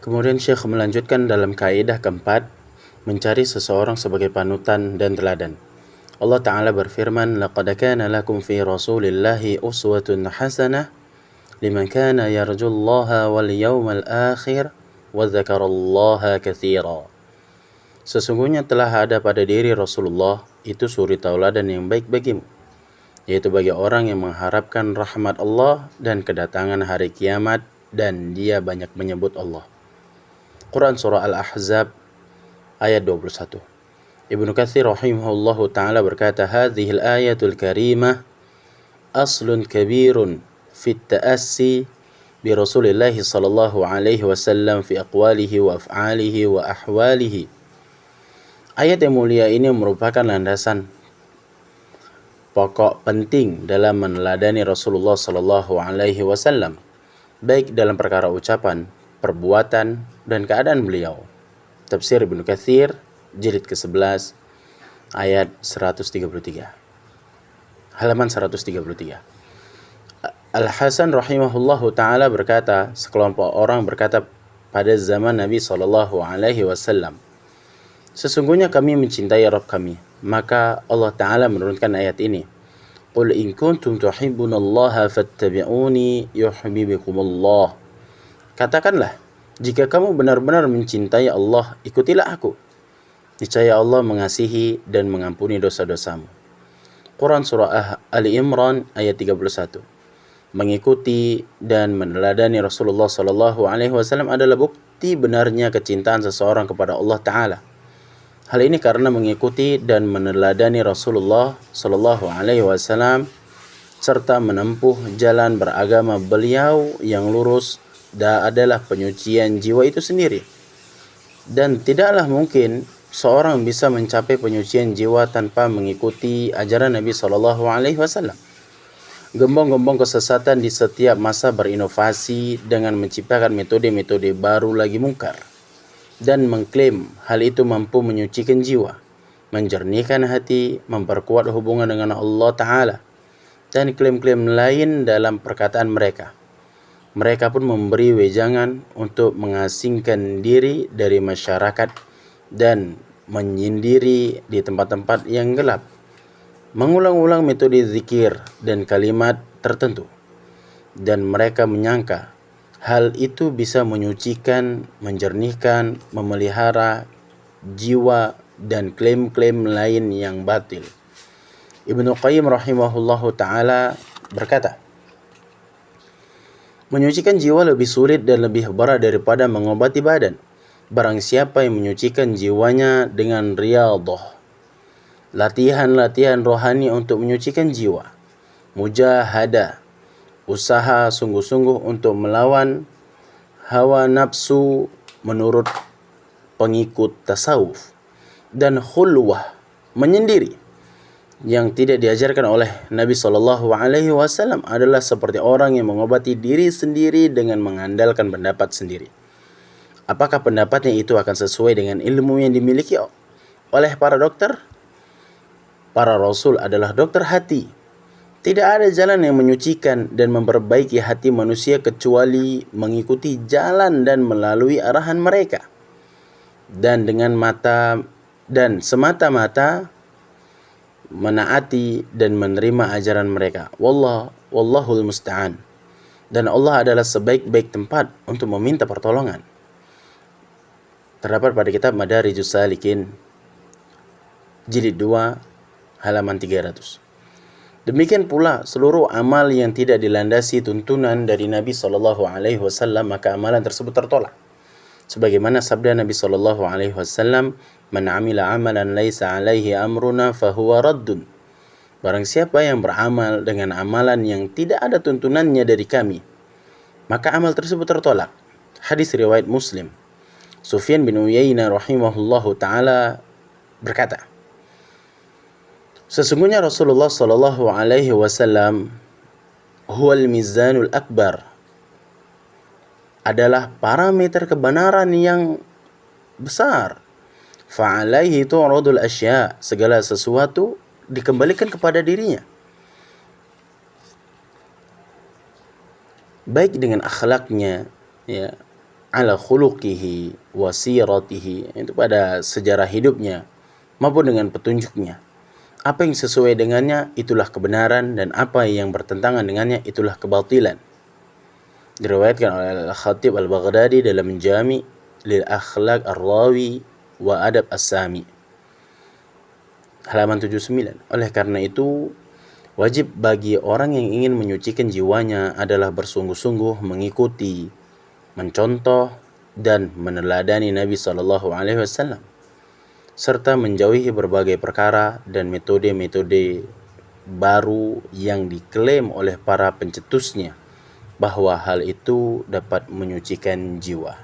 Kemudian Syekh melanjutkan dalam kaidah keempat, mencari seseorang sebagai panutan dan teladan. Allah Ta'ala berfirman, لَقَدْ كَانَ لَكُمْ فِي رَسُولِ اللَّهِ أُسْوَةٌ حَسَنَةٌ لِمَنْ كَانَ يَرْجُو اللَّهَ وَالْيَوْمَ الْآخِرَ وَذَكَرَ اللَّهَ كَثِيرًا. Sesungguhnya telah ada pada diri Rasulullah itu suri tauladan yang baik bagimu, yaitu bagi orang yang mengharapkan rahmat Allah dan kedatangan hari kiamat, dan dia banyak menyebut Allah. Quran Surah Al-Ahzab ayat 21. Ibnu Katsir rahimahullahu ta'ala berkata, Hadhil ayatul karimah aslun kabirun fit ta'assi bi Rasulillahi sallallahu alaihi wasallam fi aqwalihi wa af'alihi wa ahwalihi. Ayat yang mulia ini merupakan landasan pokok penting dalam meneladani Rasulullah sallallahu alaihi wasallam, baik dalam perkara ucapan, perbuatan, dan keadaan beliau. Tafsir Ibnu Katsir jilid ke-11 ayat 133. Halaman 133. Al-Hasan rahimahullahu ta'ala berkata, sekelompok orang berkata pada zaman Nabi sallallahu alaihi wasallam, sesungguhnya kami mencintai Rabb kami. Maka Allah Ta'ala menurunkan ayat ini, Qul in kuntum tuhibbunallaha fattabi'uni yuhibbukumullah. Katakanlah, jika kamu benar-benar mencintai Allah, ikutilah aku. Niscaya Allah mengasihi dan mengampuni dosa-dosamu. Quran Surah Ali Imran ayat 31. Mengikuti dan meneladani Rasulullah sallallahu alaihi wasallam adalah bukti benarnya kecintaan seseorang kepada Allah Ta'ala. Hal ini karena mengikuti dan meneladani Rasulullah sallallahu alaihi wasallam serta menempuh jalan beragama beliau yang lurus adalah penyucian jiwa itu sendiri. Dan tidaklah mungkin seorang bisa mencapai penyucian jiwa tanpa mengikuti ajaran Nabi sallallahu alaihi wasallam. Gembong-gembong kesesatan di setiap masa berinovasi dengan menciptakan metode-metode baru lagi mungkar dan mengklaim hal itu mampu menyucikan jiwa, menjernihkan hati, memperkuat hubungan dengan Allah Ta'ala, dan klaim-klaim lain dalam perkataan mereka. Mereka pun memberi wejangan untuk mengasingkan diri dari masyarakat dan menyendiri di tempat-tempat yang gelap, mengulang-ulang metode zikir dan kalimat tertentu, dan mereka menyangka hal itu bisa menyucikan, menjernihkan, memelihara jiwa, dan klaim-klaim lain yang batil. Ibnu Qayyim rahimahullahu ta'ala berkata, menyucikan jiwa lebih sulit dan lebih berat daripada mengobati badan. Barang siapa yang menyucikan jiwanya dengan riyadhah, latihan-latihan rohani untuk menyucikan jiwa, mujahadah, usaha sungguh-sungguh untuk melawan hawa nafsu menurut pengikut tasawuf, dan khulwah, menyendiri, yang tidak diajarkan oleh Nabi sallallahu alaihi wasallam adalah seperti orang yang mengobati diri sendiri dengan mengandalkan pendapat sendiri. Apakah pendapatnya itu akan sesuai dengan ilmu yang dimiliki oleh para dokter? Para rasul adalah dokter hati. Tidak ada jalan yang menyucikan dan memperbaiki hati manusia kecuali mengikuti jalan dan melalui arahan mereka, dan dengan semata-mata menaati dan menerima ajaran mereka. Wallahul musta'an. Dan Allah adalah sebaik-baik tempat untuk meminta pertolongan. Terdapat pada kitab Madarijus Salikin jilid 2 halaman 300. Demikian pula seluruh amal yang tidak dilandasi tuntunan dari Nabi sallallahu alaihi wasallam, maka amalan tersebut tertolak. Sebagaimana sabda Nabi sallallahu alaihi wasallam, "Man 'amila 'amalan laisa 'alaihi amruna fahuwa raddun." Barang siapa yang beramal dengan amalan yang tidak ada tuntunannya dari kami, maka amal tersebut tertolak. Hadis riwayat Muslim. Sufyan bin Uyainah rahimahullahu ta'ala berkata, sesungguhnya Rasulullah sallallahu alaihi wasallam huwal mizanul akbar, adalah parameter kebenaran yang besar. Fa'alaihi tu'radul asya, segala sesuatu dikembalikan kepada dirinya, baik dengan akhlaknya, ya, ala khuluqihi wa siratihi, itu pada sejarah hidupnya maupun dengan petunjuknya. Apa yang sesuai dengannya itulah kebenaran, dan apa yang bertentangan dengannya itulah kebatilan. Diriwayatkan oleh Al-Khatib Al-Baghdadi dalam Jami' lil Akhlaq Ar-Rawi wa Adab As-Sami, halaman 79. Oleh karena itu, wajib bagi orang yang ingin menyucikan jiwanya adalah bersungguh-sungguh mengikuti, mencontoh, dan meneladani Nabi SAW, serta menjauhi berbagai perkara dan metode-metode baru yang diklaim oleh para pencetusnya bahwa hal itu dapat menyucikan jiwa.